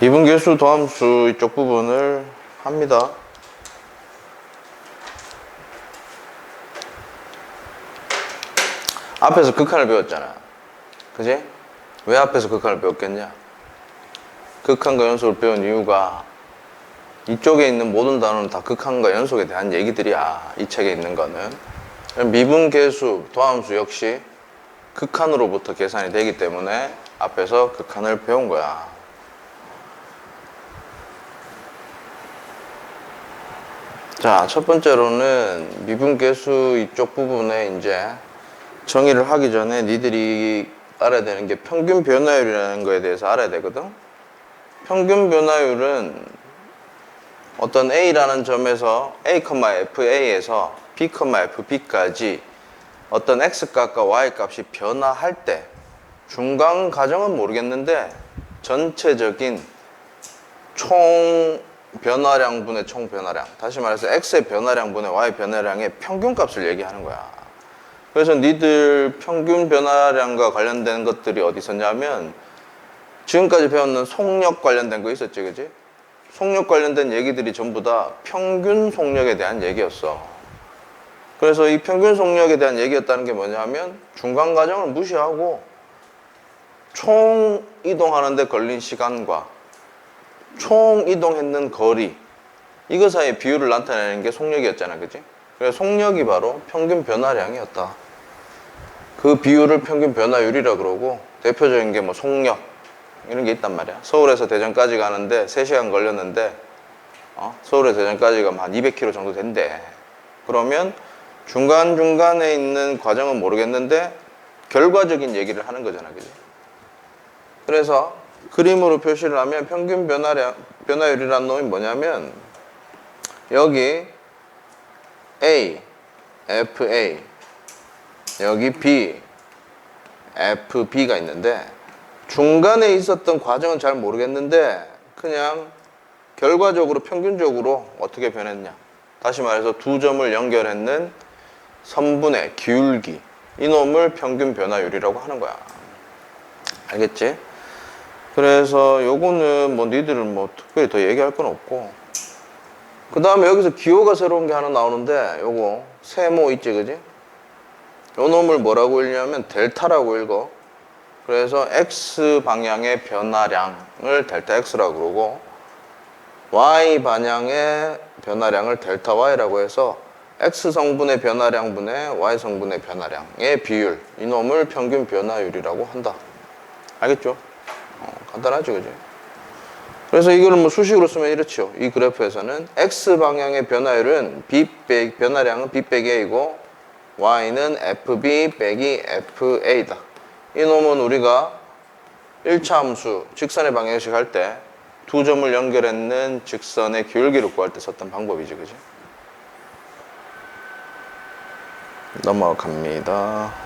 미분계수 도함수 이쪽 부분을 합니다. 앞에서 극한을 배웠잖아. 그지? 왜 앞에서 극한을 배웠겠냐? 극한과 연속을 배운 이유가 이쪽에 있는 모든 단어는 다 극한과 연속에 대한 얘기들이야. 이 책에 있는 거는. 미분계수, 도함수 역시 극한으로부터 계산이 되기 때문에 앞에서 극한을 배운 거야. 자, 첫 번째로는 미분계수 이쪽 부분에 이제 정의를 하기 전에 니들이 알아야 되는 게 평균 변화율이라는 거에 대해서 알아야 되거든. 평균 변화율은 어떤 A라는 점에서 A,FA에서 B, FB까지 어떤 X값과 Y값이 변화할 때 중간 과정은 모르겠는데 전체적인 총 변화량분의 총 변화량, 다시 말해서 X의 변화량분의 Y 변화량의 평균값을 얘기하는 거야. 그래서 니들 평균 변화량과 관련된 것들이 어디 있었냐면 지금까지 배웠는 속력 관련된 거 있었지, 그지? 속력 관련된 얘기들이 전부 다 평균 속력에 대한 얘기였어. 그래서 이 평균 속력에 대한 얘기였다는 게 뭐냐면 중간 과정을 무시하고 총 이동하는데 걸린 시간과 총 이동했는 거리, 이거 사이의 비율을 나타내는 게 속력이었잖아, 그지? 그래서 속력이 바로 평균 변화량이었다. 그 비율을 평균 변화율이라 그러고 대표적인 게 뭐 속력 이런 게 있단 말이야. 서울에서 대전까지 가는데 3시간 걸렸는데 서울에서 대전까지 가면 한 200km 정도 된대. 그러면 중간중간에 있는 과정은 모르겠는데 결과적인 얘기를 하는 거잖아, 그지? 그래서 그림으로 표시를 하면 평균 변화율이라는 놈이 뭐냐면 여기 A, FA, 여기 B, FB가 있는데 중간에 있었던 과정은 잘 모르겠는데 그냥 결과적으로 평균적으로 어떻게 변했냐, 다시 말해서 두 점을 연결했는 선분의 기울기, 이놈을 평균 변화율이라고 하는 거야. 알겠지? 그래서 요거는 뭐 니들은 뭐 특별히 더 얘기할 건 없고, 그 다음에 여기서 기호가 새로운 게 하나 나오는데 요거 세모 있지, 그지? 요 놈을 뭐라고 읽냐면 델타라고 읽어. 그래서 X 방향의 변화량을 델타 X라고 그러고 Y 방향의 변화량을 델타 Y라고 해서 X 성분의 변화량분의 Y 성분의 변화량의 비율, 이놈을 평균 변화율이라고 한다. 알겠죠? 간단하죠, 그지? 그래서 이거를 뭐 수식으로 쓰면 이렇죠. 이 그래프에서는 X 방향의 변화율은 변화량은 B 빼기 A고 Y는 FB 빼기 FA다. 이놈은 우리가 1차 함수 직선의 방정식 할 때 두 점을 연결했는 직선의 기울기를 구할 때 썼던 방법이지, 그지? 넘어갑니다.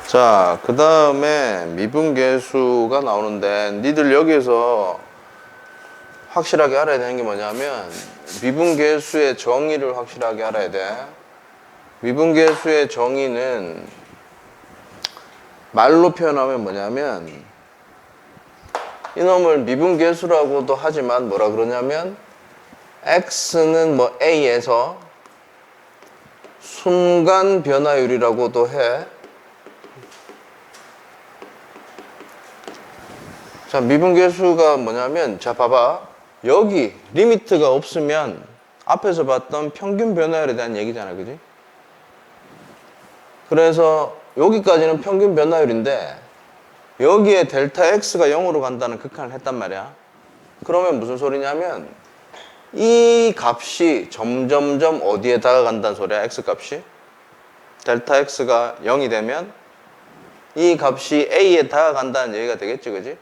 자, 그 다음에 미분계수가 나오는데 니들 여기에서 확실하게 알아야 되는 게 뭐냐면 미분계수의 정의를 확실하게 알아야 돼. 미분계수의 정의는 말로 표현하면 뭐냐면 이놈을 미분계수라고도 하지만 뭐라 그러냐면 X는 뭐 A에서 순간 변화율이라고도 해. 자, 미분계수가 뭐냐면, 자, 봐봐. 여기 리미트가 없으면 앞에서 봤던 평균 변화율에 대한 얘기잖아, 그지? 그래서 여기까지는 평균 변화율인데 여기에 델타 X가 0으로 간다는 극한을 했단 말이야. 그러면 무슨 소리냐면 이 값이 점점점 어디에 다가간다는 소리야, X 값이? 델타 X가 0이 되면 이 값이 A에 다가간다는 얘기가 되겠지, 그지?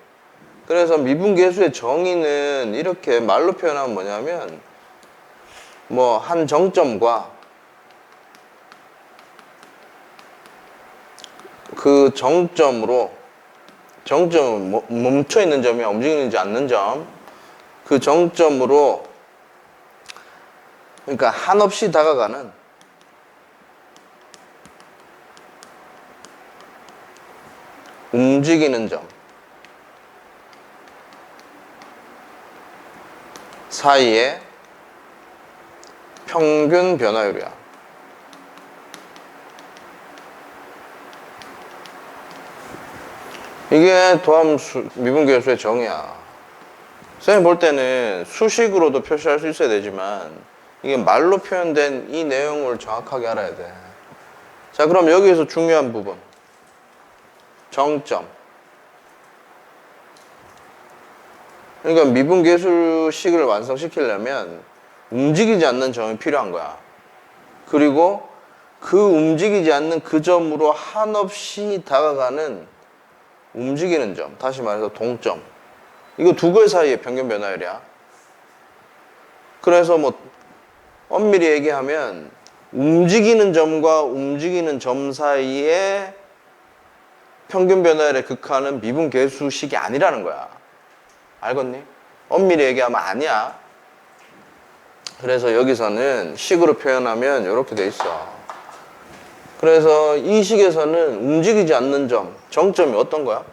그래서 미분계수의 정의는 이렇게 말로 표현하면 뭐냐면 뭐 한 정점과 그 정점은 멈춰 있는 점이야, 움직이지 않는 점. 그 정점으로, 그러니까 한없이 다가가는 움직이는 점. 사이의 평균 변화율이야. 이게 도함수 미분계수의 정의야. 선생님 볼 때는 수식으로도 표시할 수 있어야 되지만 이게 말로 표현된 이 내용을 정확하게 알아야 돼. 자, 그럼 여기에서 중요한 부분. 정점. 그러니까 미분계수식을 완성시키려면 움직이지 않는 점이 필요한 거야. 그리고 그 움직이지 않는 그 점으로 한없이 다가가는 움직이는 점, 다시 말해서 동점. 이거 두 개 사이의 평균 변화율이야. 그래서 뭐 엄밀히 얘기하면 움직이는 점과 움직이는 점 사이의 평균 변화율의 극한은 미분계수식이 아니라는 거야. 알겠니? 엄밀히 얘기하면 아니야. 그래서 여기서는 식으로 표현하면 이렇게 돼 있어. 그래서 이 식에서는 움직이지 않는 점, 정점이 어떤 거야?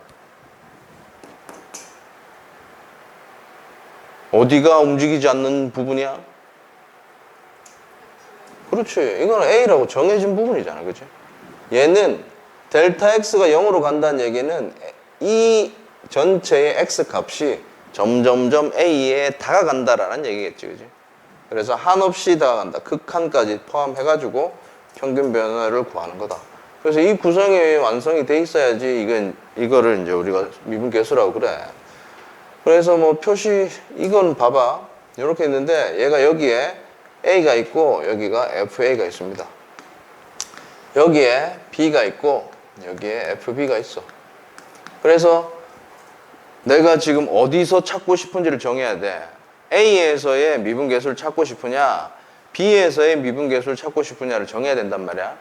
어디가 움직이지 않는 부분이야? 그렇지. 이거는 A라고 정해진 부분이잖아. 그치? 얘는 델타 X가 0으로 간다는 얘기는 이 전체의 X 값이 점점점 A에 다가간다라는 얘기겠지. 그치? 그래서 한없이 다가간다. 극한까지 포함해가지고 평균 변화를 구하는 거다. 그래서 이 구성이 완성이 돼 있어야지 이거를 이제 우리가 미분계수라고 그래. 그래서 뭐 표시, 이건 봐봐. 이렇게 있는데 얘가 여기에 A가 있고 여기가 FA가 있습니다. 여기에 B가 있고 여기에 FB가 있어. 그래서 내가 지금 어디서 찾고 싶은지를 정해야 돼. A에서의 미분계수를 찾고 싶으냐, B에서의 미분계수를 찾고 싶으냐를 정해야 된단 말이야.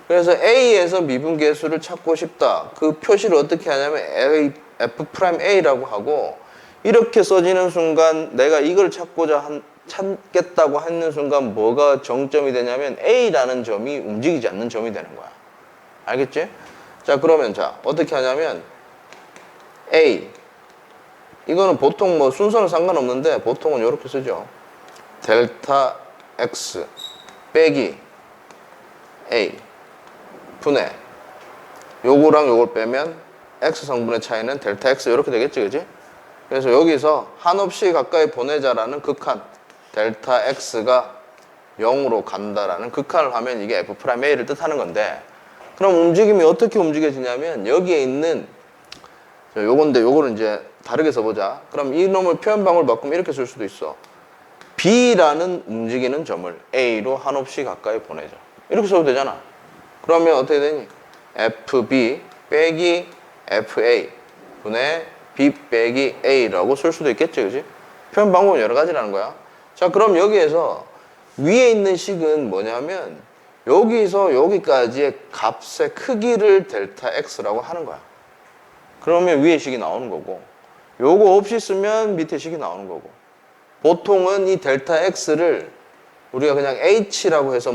그래서 A에서 미분계수를 찾고 싶다. 그 표시를 어떻게 하냐면 F'A라고 하고, 이렇게 써지는 순간 내가 이걸 찾겠다고 하는 순간 뭐가 정점이 되냐면 A라는 점이 움직이지 않는 점이 되는 거야. 알겠지? 자, 그러면 자 어떻게 하냐면 A, 이거는 보통 뭐 순서는 상관없는데 보통은 이렇게 쓰죠. 델타 X 빼기 A 분의 요거랑 요걸 빼면 X 성분의 차이는 델타 X 이렇게 되겠지, 그지? 그래서 여기서 한없이 가까이 보내자라는 극한, 델타 X가 0으로 간다라는 극한을 하면 이게 F'A를 뜻하는 건데, 그럼 움직임이 어떻게 움직여지냐면 여기에 있는 요건데 요거를 이제 다르게 써보자. 그럼 이놈을 표현 방법을 바꾸면 이렇게 쓸 수도 있어. B라는 움직이는 점을 A로 한없이 가까이 보내자. 이렇게 써도 되잖아. 그러면 어떻게 되니? FB 빼기 FA 분의 B 빼기 A라고 쓸 수도 있겠지, 그지? 표현 방법은 여러 가지라는 거야. 자, 그럼 여기에서 위에 있는 식은 뭐냐면 여기서 여기까지의 값의 크기를 델타 X라고 하는 거야. 그러면 위에 식이 나오는 거고, 요거 없이 쓰면 밑에 식이 나오는 거고, 보통은 이 델타 X를 우리가 그냥 H라고 해서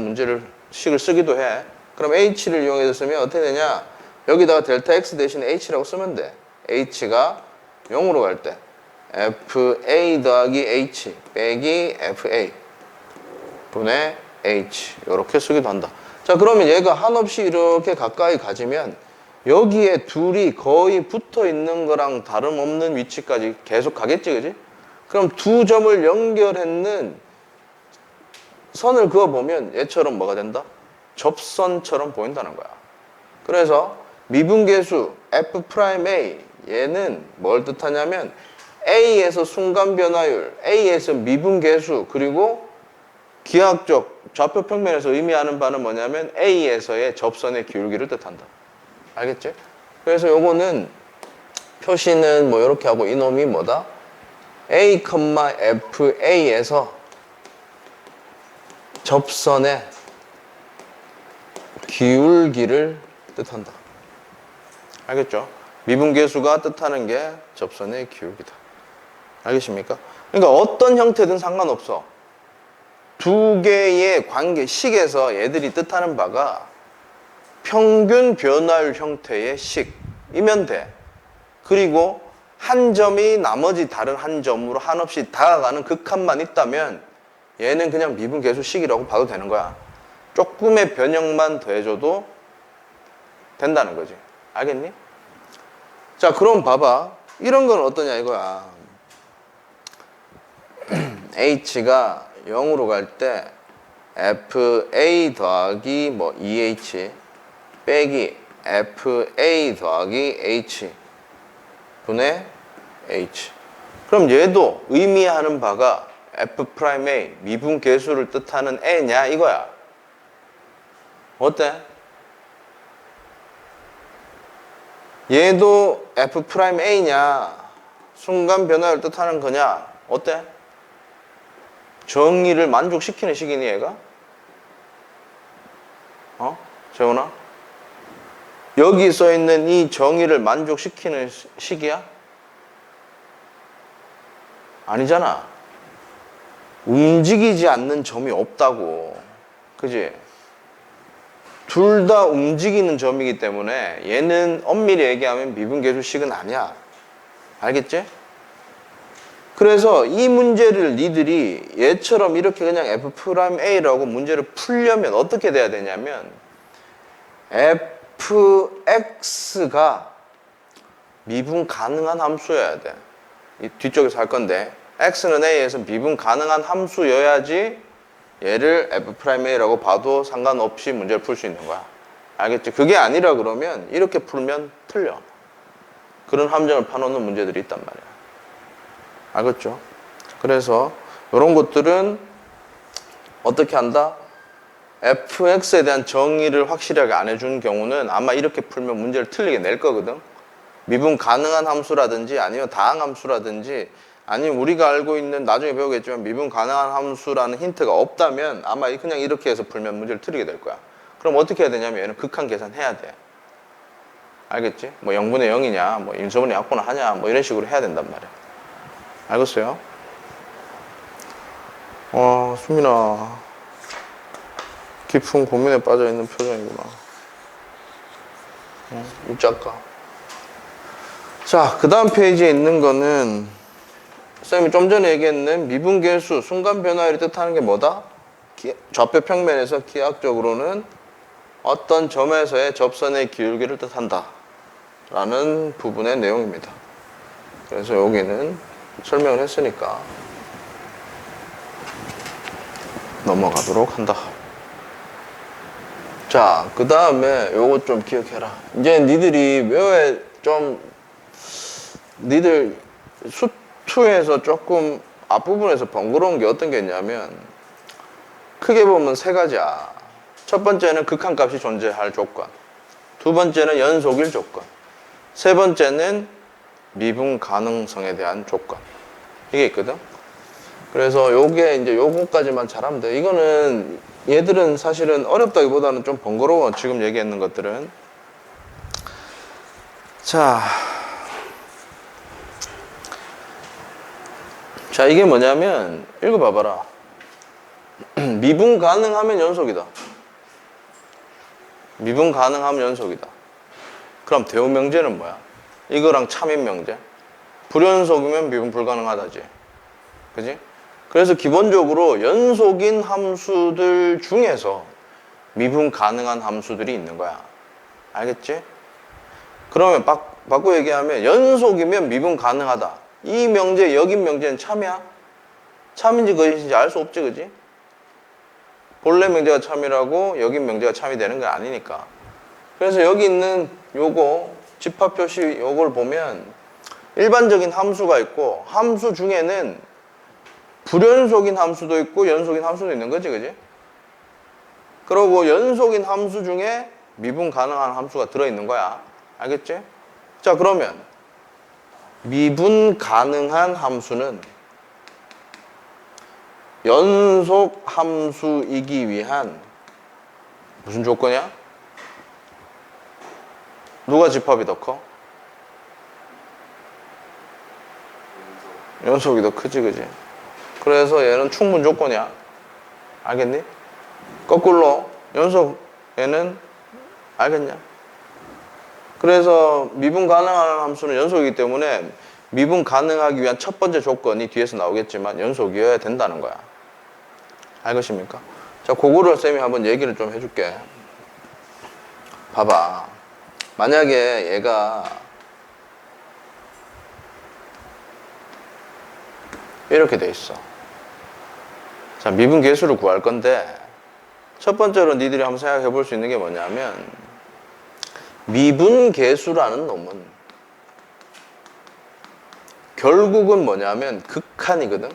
식을 쓰기도 해. 그럼 H를 이용해서 쓰면 어떻게 되냐? 여기다가 델타 X 대신에 H라고 쓰면 돼. H가 0으로 갈 때 FA 더하기 H 빼기 FA 분의 H 이렇게 쓰기도 한다. 자, 그러면 얘가 한없이 이렇게 가까이 가지면 여기에 둘이 거의 붙어 있는 거랑 다름없는 위치까지 계속 가겠지, 그지? 그럼 두 점을 연결했는 선을 그어보면 얘처럼 뭐가 된다? 접선처럼 보인다는 거야. 그래서 미분계수 F'A, 얘는 뭘 뜻하냐면 A에서 순간 변화율, A에서 미분계수, 그리고 기하학적 좌표 평면에서 의미하는 바는 뭐냐면 A에서의 접선의 기울기를 뜻한다. 알겠지? 그래서 요거는 표시는 뭐 이렇게 하고 이놈이 뭐다? A, FA에서 접선의 기울기를 뜻한다. 알겠죠? 미분계수가 뜻하는 게 접선의 기울기다. 알겠습니까? 그러니까 어떤 형태든 상관없어. 두 개의 관계, 식에서 얘들이 뜻하는 바가 평균 변화율 형태의 식이면 돼. 그리고 한 점이 나머지 다른 한 점으로 한없이 다가가는 극한만 있다면 얘는 그냥 미분계수식이라고 봐도 되는 거야. 조금의 변형만 더해줘도 된다는 거지. 알겠니? 자, 그럼 봐봐. 이런 건 어떠냐 이거야. h가 0으로 갈 때 fa 더하기 뭐 2h 빼기 fa 더하기 h 분의 h. 그럼 얘도 의미하는 바가 f'A 미분계수를 뜻하는 애냐 이거야. 어때? 얘도 f'A냐 순간 변화를 뜻하는 거냐 어때? 정의를 만족시키는 식이니 얘가? 재훈아? 여기 써있는 이 정의를 만족시키는 식이야? 아니잖아. 움직이지 않는 점이 없다고. 그지? 둘 다 움직이는 점이기 때문에 얘는 엄밀히 얘기하면 미분계수식은 아니야. 알겠지? 그래서 이 문제를 니들이 얘처럼 이렇게 그냥 f'A라고 문제를 풀려면 어떻게 돼야 되냐면 fx가 미분 가능한 함수여야 돼. 이 뒤쪽에서 할 건데 x는 a에서 미분 가능한 함수여야지 얘를 f'A라고 봐도 상관없이 문제를 풀 수 있는 거야. 알겠지? 그게 아니라 그러면 이렇게 풀면 틀려. 그런 함정을 파놓는 문제들이 있단 말이야. 알겠죠? 그래서 이런 것들은 어떻게 한다? fx에 대한 정의를 확실하게 안 해준 경우는 아마 이렇게 풀면 문제를 틀리게 낼 거거든. 미분 가능한 함수라든지 아니면 다항함수라든지 아니면 우리가 알고 있는 나중에 배우겠지만 미분 가능한 함수라는 힌트가 없다면 아마 그냥 이렇게 해서 풀면 문제를 틀리게 될 거야. 그럼 어떻게 해야 되냐면 얘는 극한 계산해야 돼. 알겠지? 뭐 0분의 0이냐 뭐 인수분해 약분을 하냐 뭐 이런 식으로 해야 된단 말이야. 알겠어요? 수민아 깊은 고민에 빠져있는 표정이구나. 입작가. 자, 그 다음 페이지에 있는 거는 쌤이 좀 전에 얘기했는 미분계수 순간 변화율이 뜻하는 게 뭐다? 좌표 평면에서 기하학적으로는 어떤 점에서의 접선의 기울기를 뜻한다 라는 부분의 내용입니다. 그래서 여기는 설명을 했으니까 넘어가도록 한다. 자, 그 다음에 요거 좀 기억해라. 이제 니들이 외워야 좀 니들 수투에서 조금 앞부분에서 번거로운 게 어떤 게 있냐면 크게 보면 세 가지야. 첫 번째는 극한값이 존재할 조건, 두 번째는 연속일 조건, 세 번째는 미분 가능성에 대한 조건. 이게 있거든. 그래서 요게 이제 요거까지만 잘하면 돼. 이거는 얘들은 사실은 어렵다기보다는 좀 번거로워. 지금 얘기했는 것들은. 자, 이게 뭐냐면 읽어봐봐라. 미분 가능하면 연속이다. 미분 가능하면 연속이다. 그럼 대우명제는 뭐야? 이거랑 참인명제. 불연속이면 미분 불가능하다지. 그지? 그래서 기본적으로 연속인 함수들 중에서 미분 가능한 함수들이 있는 거야. 알겠지? 그러면 바꿔 얘기하면 연속이면 미분 가능하다. 이 명제, 역인 명제는 참이야? 참인지 거짓인지 알 수 없지, 그지? 본래 명제가 참이라고 역인 명제가 참이 되는 건 아니니까. 그래서 여기 있는 요거 집합 표시 요걸 보면 일반적인 함수가 있고 함수 중에는 불연속인 함수도 있고 연속인 함수도 있는 거지, 그지? 그리고 연속인 함수 중에 미분 가능한 함수가 들어있는 거야. 알겠지? 자, 그러면 미분 가능한 함수는 연속 함수이기 위한 무슨 조건이야? 누가 집합이 더 커? 연속이 더 크지, 그지? 그래서 얘는 충분 조건이야. 알겠니? 거꾸로 연속에는 알겠냐? 그래서 미분 가능한 함수는 연속이기 때문에 미분 가능하기 위한 첫 번째 조건이 뒤에서 나오겠지만 연속이어야 된다는 거야. 알겠습니까? 자, 그거를 쌤이 한번 얘기를 좀 해줄게. 봐봐. 만약에 얘가 이렇게 돼 있어. 자, 미분 계수를 구할 건데 첫 번째로 니들이 한번 생각해 볼 수 있는 게 뭐냐면 미분 계수라는 놈은 결국은 뭐냐면 극한이거든.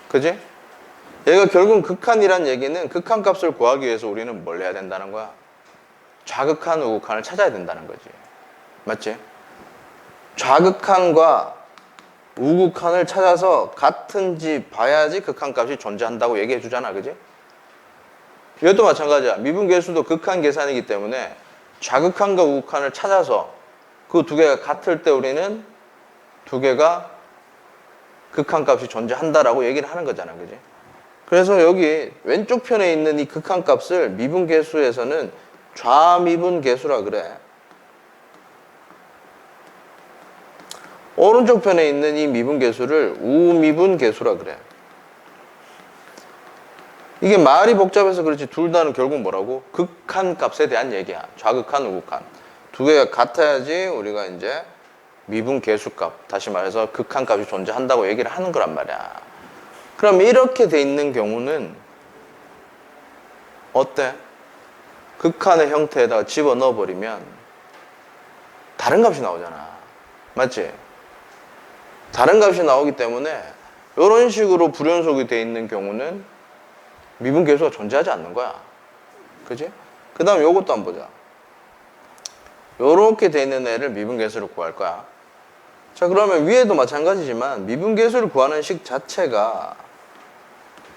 그지? 얘가 결국은 극한이란 얘기는 극한값을 구하기 위해서 우리는 뭘 해야 된다는 거야? 좌극한, 우극한을 찾아야 된다는 거지. 맞지? 좌극한과 우극한을 찾아서 같은지 봐야지 극한값이 존재한다고 얘기해 주잖아. 그지? 이것도 마찬가지야. 미분계수도 극한 계산이기 때문에 좌극한과 우극한을 찾아서 그 두 개가 같을 때 우리는 두 개가 극한값이 존재한다라고 얘기를 하는 거잖아. 그지? 그래서 여기 왼쪽 편에 있는 이 극한값을 미분계수에서는 좌미분계수라 그래. 오른쪽 편에 있는 이 미분계수를 우미분계수라 그래. 이게 말이 복잡해서 그렇지 둘 다는 결국 뭐라고? 극한값에 대한 얘기야. 좌극한, 우극한. 두 개가 같아야지 우리가 이제 미분계수값, 다시 말해서 극한값이 존재한다고 얘기를 하는 거란 말이야. 그럼 이렇게 돼 있는 경우는 어때? 극한의 형태에다가 집어넣어 버리면 다른 값이 나오잖아. 맞지? 다른 값이 나오기 때문에 이런 식으로 불연속이 돼 있는 경우는 미분계수가 존재하지 않는 거야. 그지? 그 다음 요것도 한번 보자. 요렇게 돼 있는 애를 미분계수를 구할 거야. 자, 그러면 위에도 마찬가지지만 미분계수를 구하는 식 자체가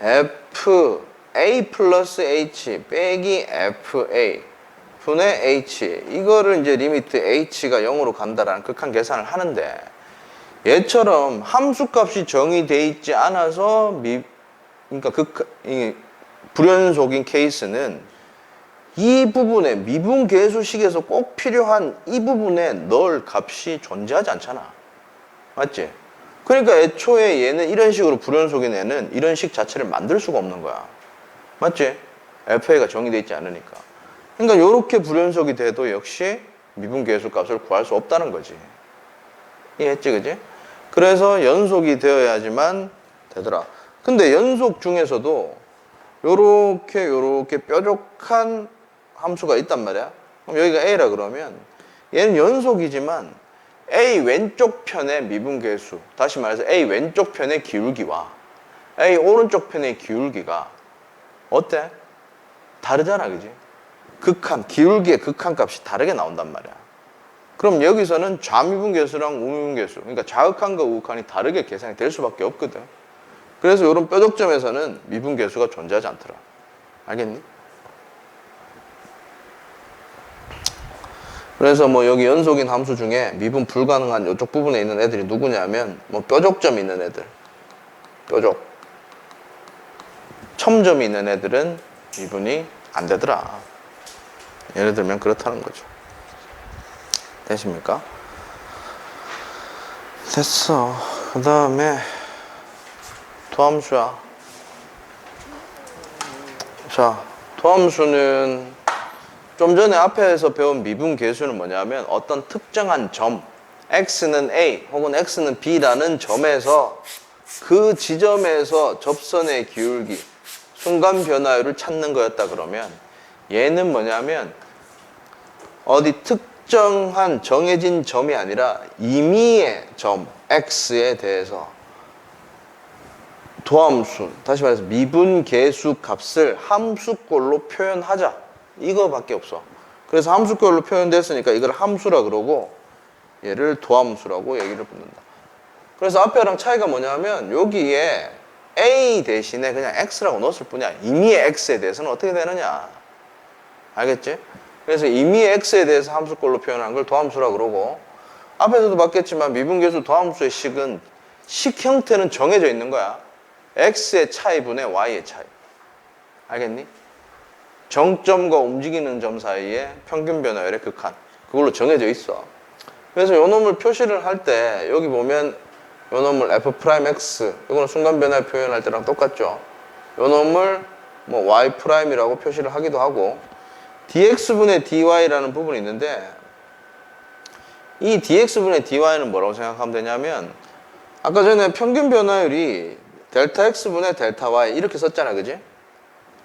FA 플러스 H 빼기 FA 분의 H, 이거를 이제 리미트 H가 0으로 간다라는 극한 계산을 하는데 얘처럼 함수값이 정의되어 있지 않아서 그러니까 불연속인 케이스는 이 부분에 미분계수식에서 꼭 필요한 이 부분에 넣을 값이 존재하지 않잖아. 맞지? 그러니까 애초에 얘는 이런 식으로 불연속인 애는 이런 식 자체를 만들 수가 없는 거야. 맞지? FA가 정의되어 있지 않으니까. 그러니까 이렇게 불연속이 돼도 역시 미분계수 값을 구할 수 없다는 거지. 이해했지, 그지? 그래서 연속이 되어야지만 되더라. 근데 연속 중에서도 요렇게 뾰족한 함수가 있단 말이야. 그럼 여기가 A라 그러면 얘는 연속이지만 A 왼쪽 편의 미분계수, 다시 말해서 A 왼쪽 편의 기울기와 A 오른쪽 편의 기울기가 어때? 다르잖아, 그지? 기울기의 극한값이 다르게 나온단 말이야. 그럼 여기서는 좌미분계수랑 우미분계수, 그러니까 좌극한과 우극한이 다르게 계산이 될 수밖에 없거든. 그래서 이런 뾰족점에서는 미분계수가 존재하지 않더라. 알겠니? 그래서 뭐 여기 연속인 함수 중에 미분 불가능한 이쪽 부분에 있는 애들이 누구냐면 뭐 뾰족점이 있는 애들, 첨점이 있는 애들은 미분이 안 되더라. 예를 들면 그렇다는 거죠. 되십니까? 됐어. 그 다음에 도함수야. 자, 도함수는 좀 전에 앞에서 배운 미분계수는 뭐냐면 어떤 특정한 점, x는 a 혹은 x는 b라는 점에서 그 지점에서 접선의 기울기, 순간 변화율을 찾는 거였다 그러면 얘는 뭐냐면 어디 특정한 정해진 점이 아니라 임의의 점 x에 대해서 도함수, 다시 말해서 미분계수 값을 함수꼴로 표현하자, 이거밖에 없어. 그래서 함수꼴로 표현됐으니까 이걸 함수라 그러고 얘를 도함수라고 얘기를 붙는다. 그래서 앞에랑 차이가 뭐냐면 여기에 a 대신에 그냥 x라고 넣었을 뿐이야. 임의의 x에 대해서는 어떻게 되느냐, 알겠지? 그래서 임의의 x에 대해서 함수꼴로 표현하는 걸 도함수라 그러고, 앞에서도 봤겠지만 미분계수 도함수의 식은 식 형태는 정해져 있는 거야. x의 차이분의 y의 차이. 알겠니? 정점과 움직이는 점 사이에 평균 변화율의 극한, 그걸로 정해져 있어. 그래서 요 놈을 표시를 할 때 여기 보면 요 놈을 F'X 이거는 순간 변화 표현할 때랑 똑같죠. 요 놈을 뭐 Y'이라고 표시를 하기도 하고 dx분의 dy라는 부분이 있는데 이 dx분의 dy는 뭐라고 생각하면 되냐면 아까 전에 평균 변화율이 델타 x분의 델타 y 이렇게 썼잖아, 그지?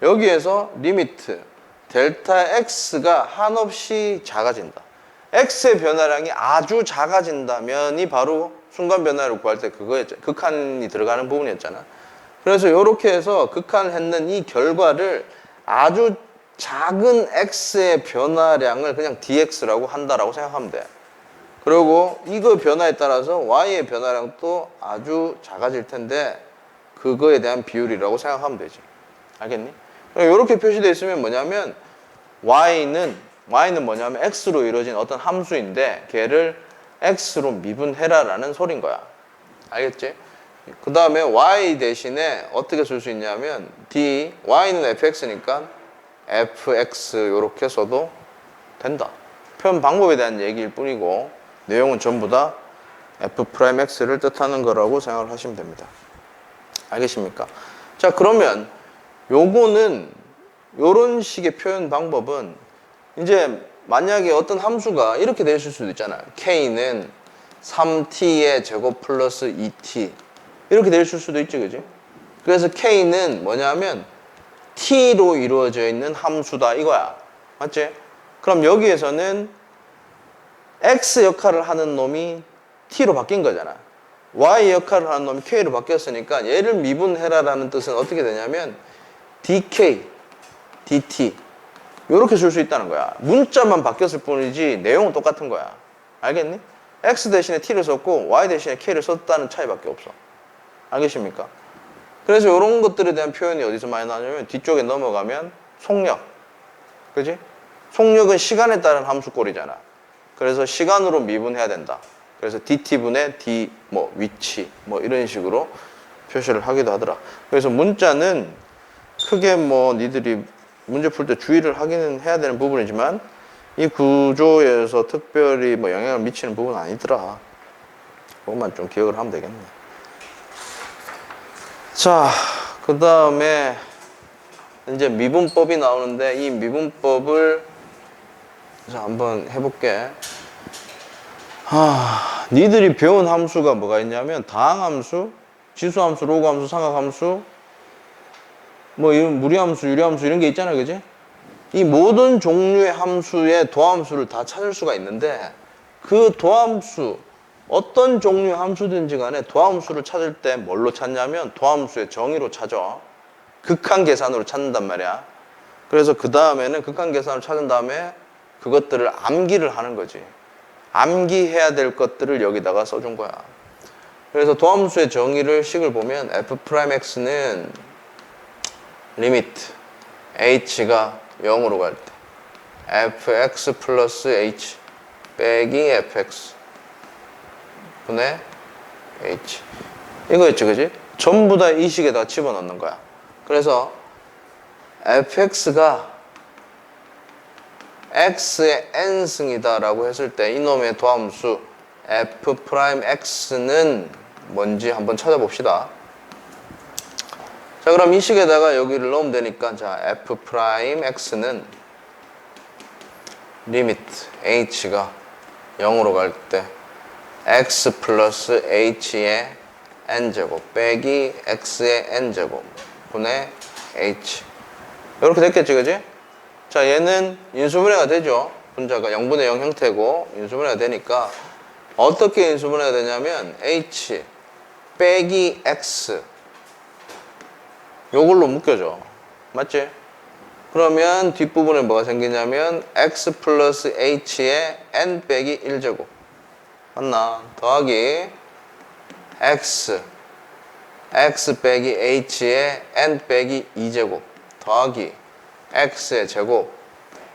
여기에서 리미트 델타 x가 한없이 작아진다. x의 변화량이 아주 작아진다면이 바로 순간 변화를 구할 때 그거였죠. 극한이 들어가는 부분이었잖아. 그래서 이렇게 해서 극한했는 이 결과를 아주 작은 x의 변화량을 그냥 dx라고 한다라고 생각하면 돼. 그리고 이거 변화에 따라서 y의 변화량도 아주 작아질 텐데 그거에 대한 비율이라고 생각하면 되지. 알겠니? 이렇게 표시되어 있으면 뭐냐면 y는 뭐냐면 x로 이루어진 어떤 함수인데 걔를 x로 미분해라라는 소린 거야. 알겠지? 그 다음에 y 대신에 어떻게 쓸 수 있냐면 y는 fx니까 fx 이렇게 써도 된다. 표현 방법에 대한 얘기일 뿐이고 내용은 전부 다 f'x를 뜻하는 거라고 생각을 하시면 됩니다. 알겠습니까? 자, 그러면 요거는 요런 식의 표현 방법은 이제 만약에 어떤 함수가 이렇게 되실 수도 있잖아요. k는 3t의 제곱 플러스 2t 이렇게 되실 수도 있지, 그지? 그래서 k는 뭐냐면 t로 이루어져 있는 함수다 이거야. 맞지? 그럼 여기에서는 x 역할을 하는 놈이 t로 바뀐 거잖아. y 역할을 하는 놈이 k로 바뀌었으니까 얘를 미분해라라는 뜻은 어떻게 되냐면 dk, dt 이렇게 쓸 수 있다는 거야. 문자만 바뀌었을 뿐이지 내용은 똑같은 거야. 알겠니? x 대신에 t를 썼고 y 대신에 k를 썼다는 차이밖에 없어. 알겠습니까? 그래서 이런 것들에 대한 표현이 어디서 많이 나오냐면 뒤쪽에 넘어가면 속력. 그지? 속력은 시간에 따른 함수꼴이잖아. 그래서 시간으로 미분해야 된다. 그래서 dt분의 d 위치 이런 식으로 표시를 하기도 하더라. 그래서 문자는 크게 니들이 문제 풀 때 주의를 하기는 해야 되는 부분이지만 이 구조에서 특별히 영향을 미치는 부분은 아니더라. 그것만 좀 기억을 하면 되겠네. 자, 그 다음에 이제 미분법이 나오는데 이 미분법을 자, 한번 해볼게. 니들이 배운 함수가 뭐가 있냐면 다항함수, 지수함수, 로그함수, 삼각함수 이런 무리함수, 유리함수 이런 게 있잖아요, 그지? 이 모든 종류의 함수의 도함수를 다 찾을 수가 있는데 그 도함수 어떤 종류의 함수든지 간에 도함수를 찾을 때 뭘로 찾냐면 도함수의 정의로 찾아. 극한 계산으로 찾는단 말이야. 그래서 그 다음에는 극한 계산을 찾은 다음에 그것들을 암기를 하는 거지. 암기해야 될 것들을 여기다가 써준 거야. 그래서 도함수의 정의를 식을 보면 f'x는 리미트 h가 0으로 갈 때 fx 플러스 h 빼기 fx 분의 h 이거였지, 그지? 전부 다 이 식에다 집어넣는 거야. 그래서 fx가 x의 n승이다 라고 했을 때 이놈의 도함수 f'x는 뭔지 한번 찾아봅시다. 자, 그럼 이 식에다가 여기를 넣으면 되니까 자 f'x는 리미트 h가 0으로 갈 때 x 플러스 h의 n제곱 빼기 x의 n제곱 분의 h 이렇게 됐겠지, 그지? 자, 얘는 인수분해가 되죠. 분자가 0분의 0 형태고 인수분해가 되니까 어떻게 인수분해가 되냐면 h 빼기 x 요걸로 묶여져. 맞지? 그러면 뒷부분에 뭐가 생기냐면 x 플러스 h의 n 빼기 1제곱 맞나? 더하기 x 빼기 h의 n 빼기 2제곱 더하기 x의 제곱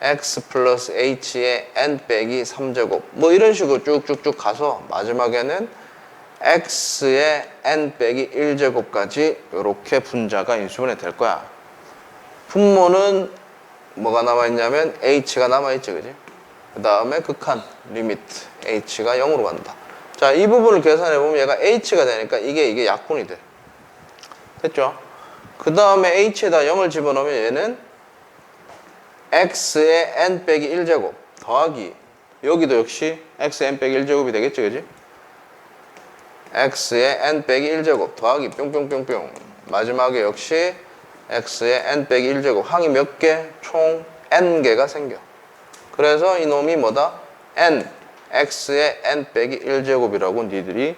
x 플러스 h의 n 빼기 3제곱 이런 식으로 쭉쭉쭉 가서 마지막에는 x의 n 빼기 1제곱까지 이렇게 분자가 인수분해 될 거야. 분모는 뭐가 남아있냐면 h가 남아있지, 그지? 그 다음에 극한 리미트 h가 0으로 간다. 자, 이 부분을 계산해 보면 얘가 h가 되니까 이게 약분이 돼. 됐죠? 그 다음에 h에다 0을 집어넣으면 얘는 x의 n 빼기 1제곱 더하기 여기도 역시 x의 n 빼기 1제곱이 되겠지, 그지? x의 n 빼기 1제곱 더하기 뿅뿅뿅뿅 마지막에 역시 x의 n 빼기 1제곱 항이 몇 개? 총 n개가 생겨. 그래서 이놈이 뭐다? n x의 n 빼기 1제곱이라고 니들이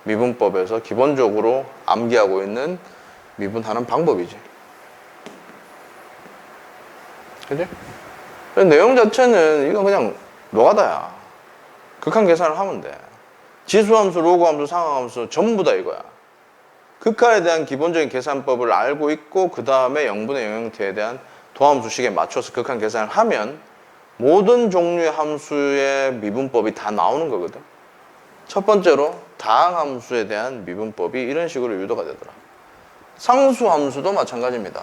미분법에서 기본적으로 암기하고 있는 미분하는 방법이지. 그지? 내용 자체는 이건 그냥 노가다야. 극한 계산을 하면 돼. 지수함수, 로그함수, 상하함수 전부 다 이거야. 극한에 대한 기본적인 계산법을 알고 있고 그 다음에 0분의 영형태에 대한 도함수식에 맞춰서 극한 계산을 하면 모든 종류의 함수의 미분법이 다 나오는 거거든. 첫 번째로 다항함수에 대한 미분법이 이런 식으로 유도가 되더라. 상수함수도 마찬가지입니다.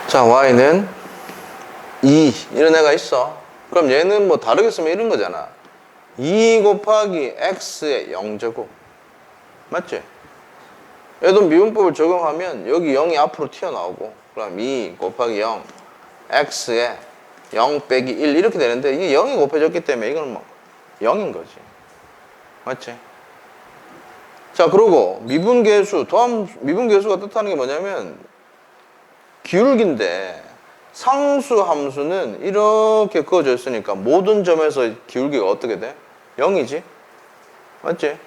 자, y는 2 이런 애가 있어. 그럼 얘는 뭐 다르게 쓰면 이런 거잖아. 2 곱하기 x의 0제곱 맞지? 얘도 미분법을 적용하면 여기 0이 앞으로 튀어나오고 그럼 2 곱하기 0 x의 0 빼기 1 이렇게 되는데 이게 0이 곱해졌기 때문에 이건 뭐 0인 거지. 맞지? 자, 그리고 미분계수, 미분계수가 뜻하는 게 뭐냐면 기울기인데 상수 함수는 이렇게 그어져 있으니까 모든 점에서 기울기가 어떻게 돼? 0이지? 맞지?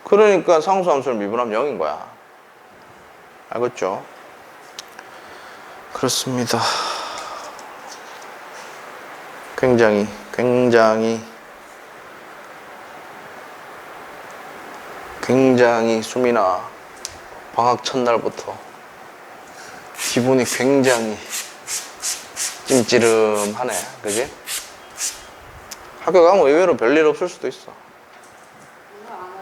그러니까 상수 함수를 미분하면 0인 거야. 알겠죠? 그렇습니다. 굉장히 수민아 방학 첫날부터 기분이 굉장히 찜찌름하네. 그지? 학교 가면 의외로 별일 없을 수도 있어. 오늘 안 와요?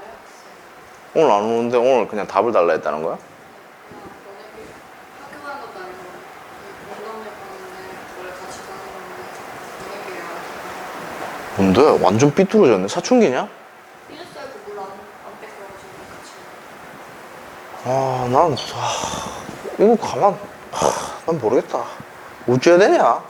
오늘 안 오는데 오늘 그냥 답을 달라 했다는 거야? 학교 가는 것도 아니고 공동대 가는데 원래 같이 가는 건데 뭔데? 완전 삐뚤어졌네. 사춘기냐? 삐졌어요. 물안 뺏겨가지고 같이. 이거 난 모르겠다. 어째야 되냐?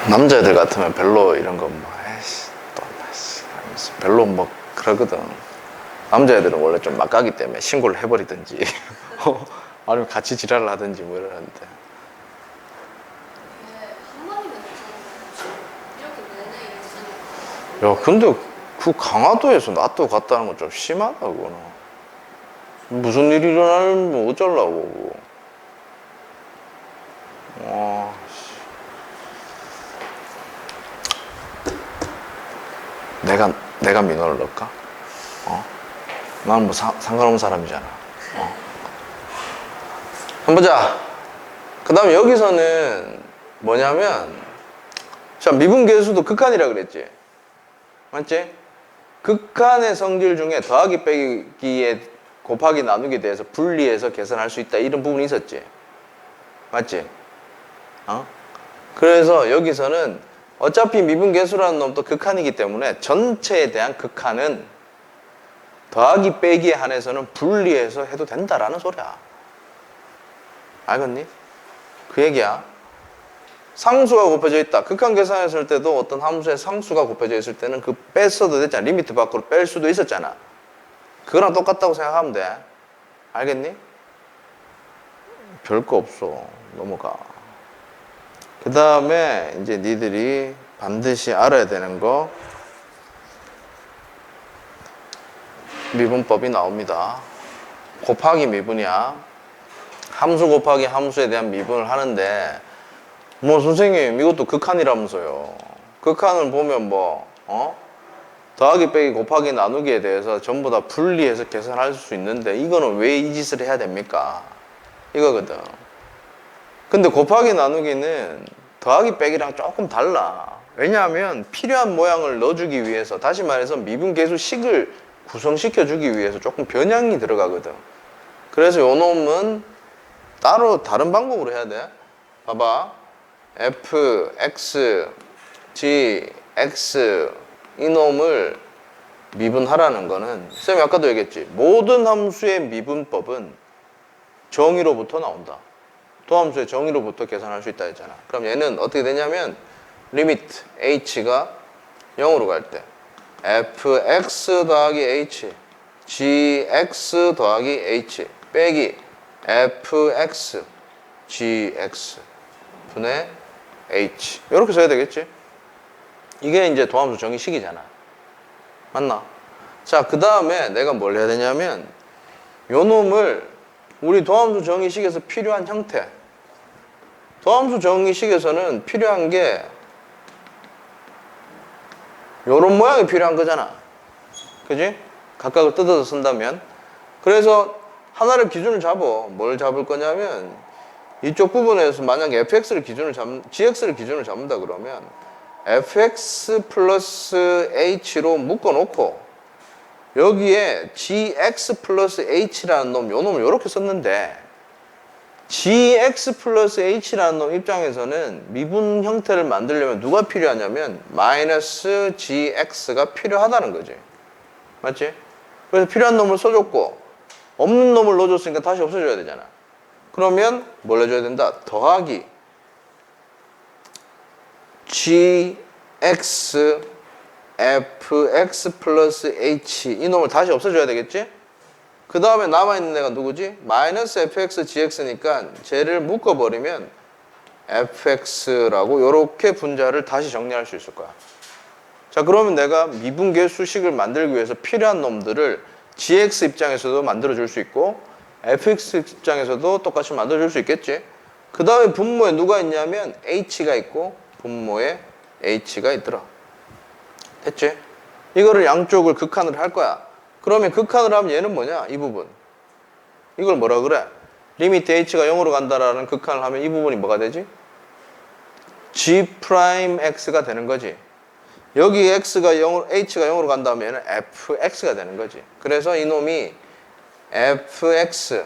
남자애들 같으면 별로 이런 거 뭐, 에이씨, 또, 하면서 별로 뭐, 그러거든. 남자애들은 원래 좀 막가기 때문에 신고를 해버리든지, 아니면 같이 지랄을 하든지 뭐 이러는데. 한마디면 괜찮은데 이렇게 내내 이랬으니까. 야, 근데 그 강화도에서 놔두고 갔다는 건 좀 심하다, 그거는. 무슨 일이 일어나면 뭐 어쩌려고, 그거. 와, 씨. 내가 민호를 넣을까? 나는 뭐 상관없는 사람이잖아. 한번 보자. 그 다음에 여기서는 뭐냐면, 자, 미분계수도 극한이라 그랬지? 맞지? 극한의 성질 중에 더하기 빼기에 곱하기 나누기에 대해서 분리해서 계산할 수 있다 이런 부분이 있었지? 맞지? 그래서 여기서는 어차피 미분계수라는 놈도 극한이기 때문에 전체에 대한 극한은 더하기 빼기에 한해서는 분리해서 해도 된다라는 소리야. 알겠니? 그 얘기야. 상수가 곱해져 있다. 극한 계산했을 때도 어떤 함수의 상수가 곱해져 있을 때는 그 뺐어도 됐잖아. 리미트 밖으로 뺄 수도 있었잖아. 그거랑 똑같다고 생각하면 돼. 알겠니? 별거 없어. 넘어가. 그 다음에 이제 니들이 반드시 알아야 되는 거 미분법이 나옵니다. 곱하기 미분이야. 함수 곱하기 함수에 대한 미분을 하는데 뭐 선생님 이것도 극한이라면서요. 극한을 보면 뭐 더하기 빼기 곱하기 나누기에 대해서 전부 다 분리해서 계산할 수 있는데 이거는 왜 이 짓을 해야 됩니까? 이거거든. 근데 곱하기 나누기는 더하기 빼기랑 조금 달라. 왜냐하면 필요한 모양을 넣어주기 위해서, 다시 말해서 미분계수식을 구성시켜 주기 위해서 조금 변형이 들어가거든. 그래서 요 놈은 따로 다른 방법으로 해야 돼. 봐봐. f, x, g, x 이 놈을 미분하라는 거는 쌤이 아까도 얘기했지. 모든 함수의 미분법은 정의로부터 나온다. 도함수의 정의로부터 계산할 수 있다 했잖아. 그럼 얘는 어떻게 되냐면 리미트 h가 0으로 갈 때 fx 더하기 h gx 더하기 h 빼기 fx gx 분의 h 이렇게 써야 되겠지. 이게 이제 도함수 정의식이잖아. 맞나? 자, 그 다음에 내가 뭘 해야 되냐면 요 놈을 우리 도함수 정의식에서 필요한 형태, 도함수 정의식에서는 필요한 게 요런 모양이 필요한 거잖아. 그지? 각각을 뜯어서 쓴다면. 그래서 하나를 기준을 잡어. 뭘 잡을 거냐면 이쪽 부분에서 만약에 fx를 기준을 gx를 기준을 잡는다 그러면 fx 플러스 h로 묶어놓고 여기에 gx 플러스 h라는 놈, 요 놈을 이렇게 썼는데 gx 플러스 h라는 놈 입장에서는 미분 형태를 만들려면 누가 필요하냐면 마이너스 gx가 필요하다는 거지. 맞지? 그래서 필요한 놈을 써줬고 없는 놈을 넣어줬으니까 다시 없애줘야 되잖아. 그러면 뭘 해줘야 된다? 더하기 gx fx 플러스 h 이 놈을 다시 없애줘야 되겠지? 그 다음에 남아있는 애가 누구지? 마이너스 fx gx니까 쟤를 묶어버리면 fx라고 이렇게 분자를 다시 정리할 수 있을 거야. 자, 그러면 내가 미분계수식을 만들기 위해서 필요한 놈들을 gx 입장에서도 만들어줄 수 있고 fx 입장에서도 똑같이 만들어줄 수 있겠지. 그 다음에 분모에 누가 있냐면 h가 있고 분모에 h가 있더라. 됐지? 이거를 양쪽을 극한을 할 거야. 그러면 극한을 하면 얘는 뭐냐? 이 부분. 이걸 뭐라 그래? 리미트 h가 0으로 간다라는 극한을 하면 이 부분이 뭐가 되지? g'x가 되는 거지. 여기 h가 0으로 간다면 얘는 fx가 되는 거지. 그래서 이놈이 fx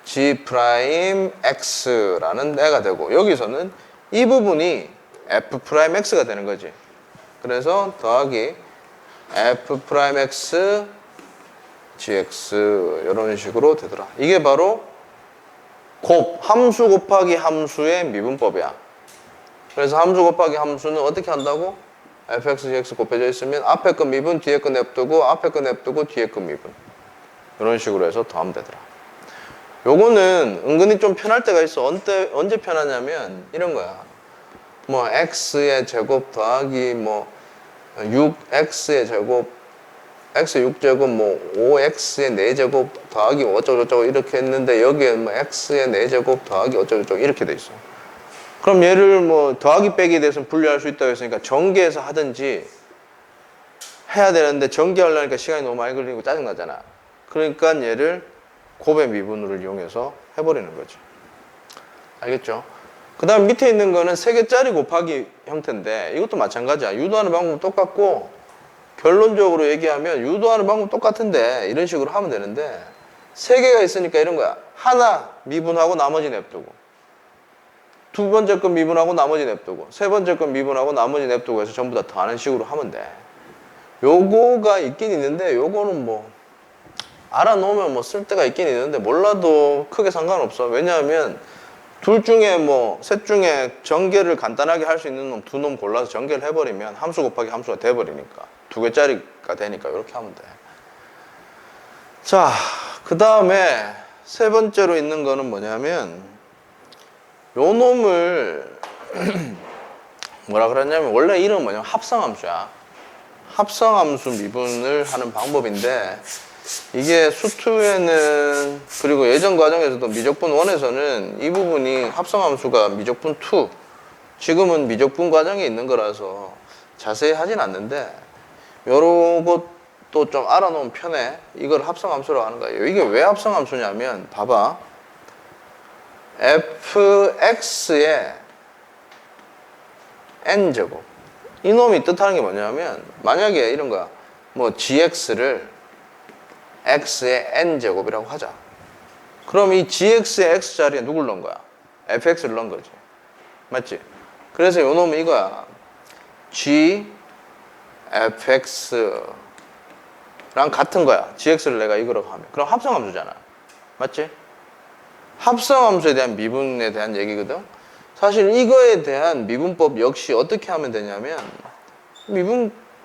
g'x라는 애가 되고 여기서는 이 부분이 f'x가 되는 거지. 그래서 더하기 f'x gx 이런 식으로 되더라. 이게 바로 함수 곱하기 함수의 미분법이야. 그래서 함수 곱하기 함수는 어떻게 한다고? fx, gx 곱해져 있으면 앞에 거 미분, 뒤에 거 냅두고 앞에 거 냅두고 뒤에 거 미분 이런 식으로 해서 더하면 되더라. 요거는 은근히 좀 편할 때가 있어. 언제 편하냐면 이런 거야. 뭐 x의 제곱 더하기 뭐 6x의 제곱 x 6제곱 뭐 5x의 4제곱 더하기 어쩌고저쩌고 이렇게 했는데 여기에 뭐 x의 4제곱 더하기 어쩌고저쩌고 이렇게 돼 있어. 그럼 얘를 뭐 더하기 빼기에 대해서는 분리할 수 있다고 했으니까 전개해서 하든지 해야 되는데 전개하려니까 시간이 너무 많이 걸리고 짜증나잖아. 그러니까 얘를 곱의 미분을 이용해서 해버리는 거지. 알겠죠? 그 다음 밑에 있는 거는 3개짜리 곱하기 형태인데 이것도 마찬가지야. 유도하는 방법은 똑같고 결론적으로 얘기하면 유도하는 방법은 똑같은데 이런 식으로 하면 되는데 3개가 있으니까 이런 거야. 하나 미분하고 나머지 냅두고 두 번째 건 미분하고 나머지 냅두고 세 번째 건 미분하고 나머지 냅두고 해서 전부 다 더하는 식으로 하면 돼. 요거가 있긴 있는데 요거는 뭐 알아놓으면 뭐 쓸 데가 있긴 있는데 몰라도 크게 상관없어. 왜냐하면 셋 중에 전개를 간단하게 할 수 있는 놈 2놈 골라서 전개를 해버리면 함수 곱하기 함수가 돼버리니까 2개짜리가 되니까 이렇게 하면 돼. 자, 그 다음에 세 번째로 있는 거는 뭐냐면 요 놈을 뭐라 그랬냐면 원래 이름은 뭐냐면 합성함수야. 합성함수 미분을 하는 방법인데 이게 수투에는 그리고 예전 과정에서도 미적분 1에서는 이 부분이 합성함수가 미적분 2 지금은 미적분 과정에 있는 거라서 자세히 하진 않는데 요런 것도 좀 알아놓으면 편해. 이걸 합성함수라고 하는 거예요. 이게 왜 합성함수냐면 봐봐. fx의 n제곱. 이놈이 뜻하는 게 뭐냐면 만약에 이런 거야. 뭐 gx를 x의 n제곱이라고 하자. 그럼 이 gx의 x 자리에 누굴 넣은 거야? fx를 넣은 거지. 맞지? 그래서 요 놈은 이거야. g fx랑 같은 거야. gx를 내가 이거라고 하면. 그럼 합성함수잖아. 맞지? 합성함수에 대한 미분에 대한 얘기거든. 사실 이거에 대한 미분법 역시 어떻게 하면 되냐면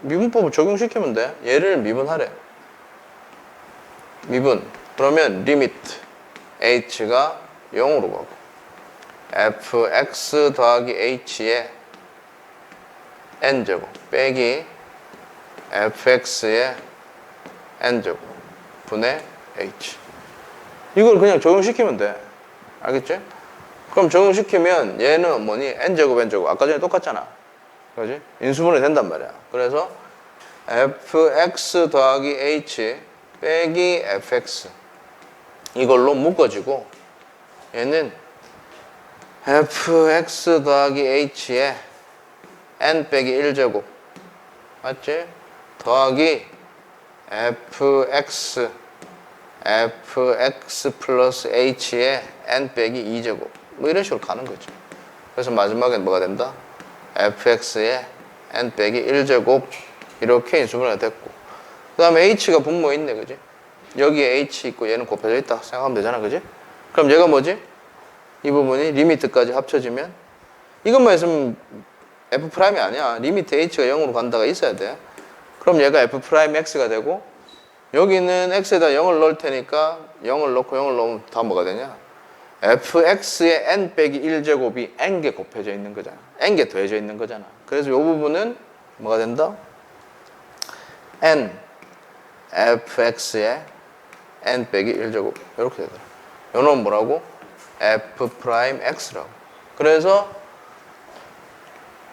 미분법을 적용시키면 돼. 얘를 미분하래. 미분. 그러면 리미트 h가 0으로 가고 fx 더하기 h의 n제곱 빼기 fx의 n제곱 분의 h. 이걸 그냥 적용시키면 돼. 알겠지? 그럼 적용시키면 얘는 뭐니? n제곱 n제곱 아까 전에 똑같잖아. 그지? 인수분해 된단 말이야. 그래서 fx 더하기 h 빼기 fx 이걸로 묶어지고 얘는 fx 더하기 h의 n 빼기 1제곱 맞지? 더하기 fx 플러스 h의 n 빼기 2제곱 뭐 이런 식으로 가는 거죠. 그래서 마지막엔 뭐가 된다? fx의 n 빼기 1제곱 이렇게 인수분해가 됐고 그 다음에 h가 분모에 있네. 그지? 여기에 h 있고 얘는 곱해져 있다 생각하면 되잖아. 그지? 그럼 얘가 뭐지? 이 부분이 리미트까지 합쳐지면 이것만 있으면 f'이 아니야. 리미트 h가 0으로 간다가 있어야 돼. 그럼 얘가 f'x가 되고 여기는 x에다 0을 넣을 테니까 0을 넣고 0을 넣으면 다 뭐가 되냐? fx의 n 빼기 1제곱이 n개 곱해져 있는 거잖아. n개 더해져 있는 거잖아. 그래서 이 부분은 뭐가 된다? n fx의 n 빼기 1제곱 이렇게 되더라. 요놈 뭐라고? f'x라고. 그래서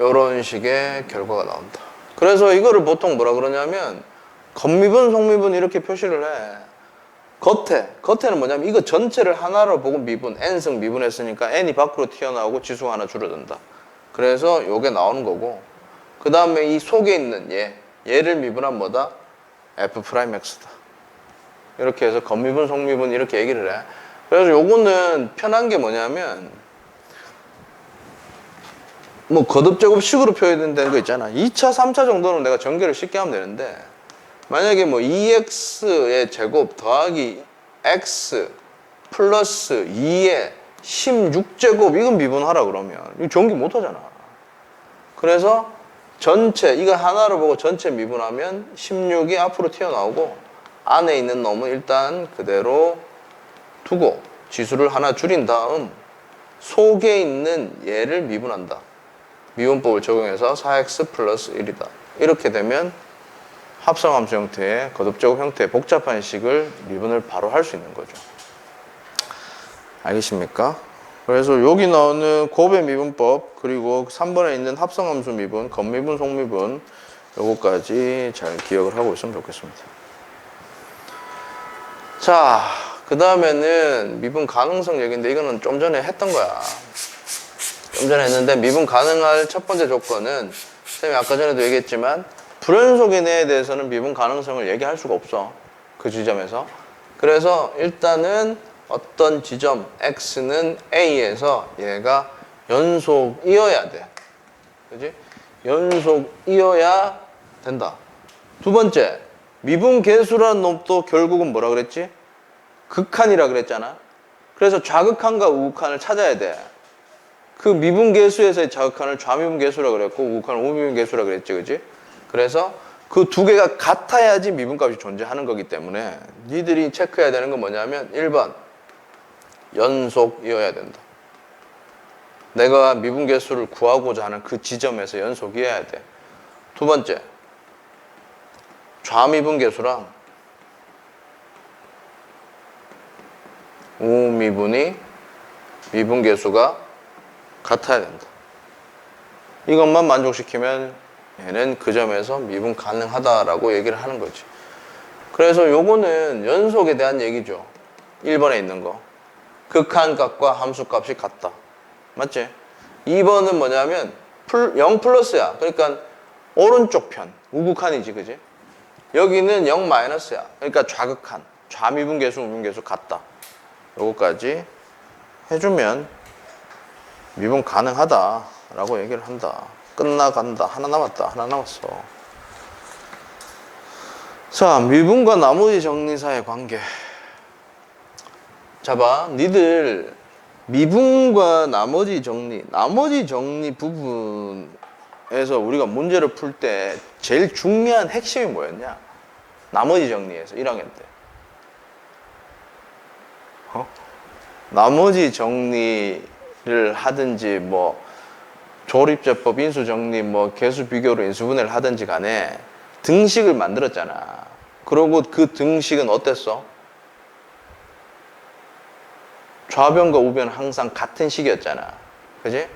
요런 식의 결과가 나온다. 그래서 이거를 보통 뭐라 그러냐면 겉미분, 속미분 이렇게 표시를 해. 겉에는 뭐냐면 이거 전체를 하나로 보고 미분, n승 미분했으니까 n이 밖으로 튀어나오고 지수가 하나 줄어든다. 그래서 요게 나오는 거고 그 다음에 이 속에 있는 얘를 미분한 뭐다? f'x다. 이렇게 해서 겉미분, 속미분 이렇게 얘기를 해. 그래서 요거는 편한 게 뭐냐면 뭐 거듭제곱식으로 표현된 거 있잖아. 2차, 3차 정도는 내가 전개를 쉽게 하면 되는데 만약에 뭐 2x의 제곱 더하기 x 플러스 2의 16제곱 이건 미분하라 그러면 이거 전개 못 하잖아. 그래서 전체 이거 하나로 보고 전체 미분하면 16이 앞으로 튀어나오고 안에 있는 놈은 일단 그대로 두고 지수를 하나 줄인 다음 속에 있는 얘를 미분한다. 미분법을 적용해서 4x 플러스 1이다. 이렇게 되면 합성함수 형태의 거듭제곱 형태의 복잡한 식을 미분을 바로 할 수 있는 거죠. 알겠습니까? 그래서 여기 나오는 곱의 미분법 그리고 3번에 있는 합성함수 미분, 겉미분, 속미분 요거까지 잘 기억을 하고 있으면 좋겠습니다. 자, 그 다음에는 미분 가능성 얘기인데 이거는 좀 전에 했던 거야. 좀 전에 했는데 미분 가능할 첫 번째 조건은 선생님이 아까 전에도 얘기했지만 불연속인 애에 대해서는 미분 가능성을 얘기할 수가 없어. 그 지점에서. 그래서 일단은 어떤 지점 x는 a에서 얘가 연속이어야 돼. 그지? 연속이어야 된다. 두 번째, 미분 계수라는 놈도 결국은 뭐라 그랬지? 극한이라 그랬잖아. 그래서 좌극한과 우극한을 찾아야 돼. 그 미분 계수에서의 좌극한을 좌미분 계수라 그랬고 우극한을 우미분 계수라 그랬지. 그지? 그래서 그 두 개가 같아야지 미분값이 존재하는 거기 때문에 니들이 체크해야 되는 건 뭐냐면 1번 연속이어야 된다. 내가 미분 계수를 구하고자 하는 그 지점에서 연속이어야 돼. 두 번째, 좌미분 계수랑 우미분이 미분 계수가 같아야 된다. 이것만 만족시키면 얘는 그 점에서 미분 가능하다라고 얘기를 하는 거지. 그래서 요거는 연속에 대한 얘기죠. 1번에 있는 거. 극한값과 함수값이 같다. 맞지? 2번은 뭐냐면 0 플러스야. 그러니까 오른쪽 편. 우극한이지, 그지? 여기는 0 마이너스야. 그러니까 좌극한. 좌미분계수, 우미분계수 같다. 요거까지 해주면 미분 가능하다라고 얘기를 한다. 끝나간다. 하나 남았다. 하나 남았어. 자, 미분과 나머지 정리 사이의 관계. 자, 봐. 니들 미분과 나머지 정리 부분에서 우리가 문제를 풀 때 제일 중요한 핵심이 뭐였냐? 나머지 정리에서 1학년 때. 나머지 정리를 하든지 뭐 조립제법, 인수정리, 뭐 개수 비교로 인수분해를 하든지 간에 등식을 만들었잖아. 그러고 그 등식은 어땠어? 좌변과 우변은 항상 같은 식이었잖아. 그지?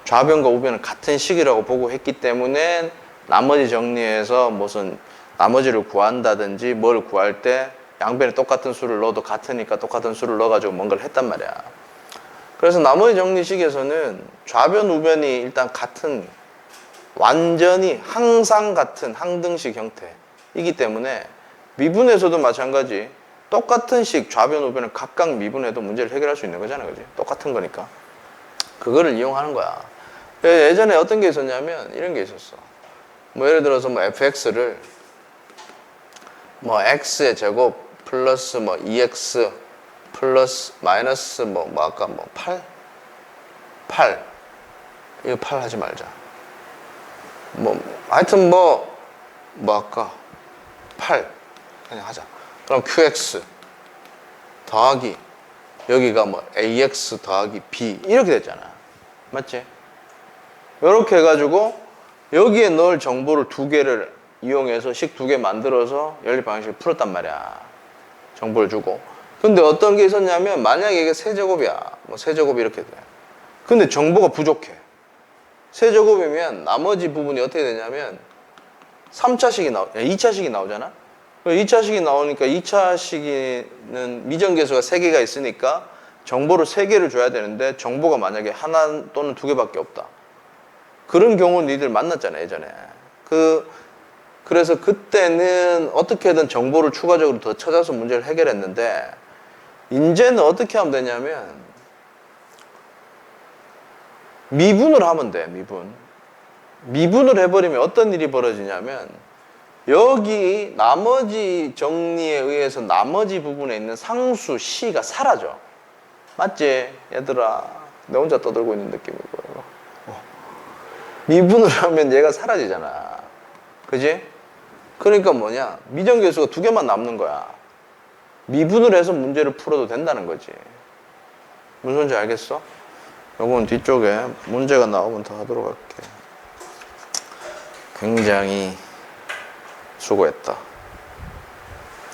좌변과 우변은 같은 식이라고 보고 했기 때문에 나머지 정리해서 무슨 나머지를 구한다든지 뭘 구할 때 양변에 똑같은 수를 넣어도 같으니까 똑같은 수를 넣어가지고 뭔가를 했단 말이야. 그래서 나머지 정리식에서는 좌변, 우변이 일단 같은, 완전히 항상 같은 항등식 형태이기 때문에 미분에서도 마찬가지 똑같은 식 좌변, 우변을 각각 미분해도 문제를 해결할 수 있는 거잖아. 그지? 똑같은 거니까. 그거를 이용하는 거야. 예전에 어떤 게 있었냐면 이런 게 있었어. 뭐 예를 들어서 뭐 fx를 뭐 x의 제곱 플러스 뭐 2x 플러스 마이너스 뭐 아까 뭐 8 이거 8 하지 말자. 뭐 하여튼 뭐 아까 8 그냥 하자. 그럼 qx 더하기 여기가 뭐 ax 더하기 b 이렇게 됐잖아. 맞지? 이렇게 해가지고 여기에 넣을 정보를 두 개를 이용해서 식 두 개 만들어서 연립 방식을 풀었단 말이야. 정보를 주고. 근데 어떤 게 있었냐면 만약에 이게 세제곱이야. 뭐 세제곱이 이렇게 돼. 근데 정보가 부족해. 세제곱이면 나머지 부분이 어떻게 되냐면 3차식이 2차식이 나오잖아. 2차식이 나오니까 2차식은 미정계수가 3개가 있으니까 정보를 3개를 줘야 되는데 정보가 만약에 하나 또는 2개밖에 없다. 그런 경우 니들 만났잖아, 예전에. 그래서 그때는 어떻게든 정보를 추가적으로 더 찾아서 문제를 해결했는데 이제는 어떻게 하면 되냐면 미분을 하면 돼. 미분을 해버리면 어떤 일이 벌어지냐면 여기 나머지 정리에 의해서 나머지 부분에 있는 상수 C가 사라져. 맞지? 얘들아, 내 혼자 떠들고 있는 느낌이고. 미분을 하면 얘가 사라지잖아. 그지? 그러니까 뭐냐? 미정계수가 2개만 남는 거야. 미분을 해서 문제를 풀어도 된다는 거지. 무슨 소리인지 알겠어? 요건 뒤쪽에 문제가 나오면 더 하도록 할게. 굉장히 수고했다.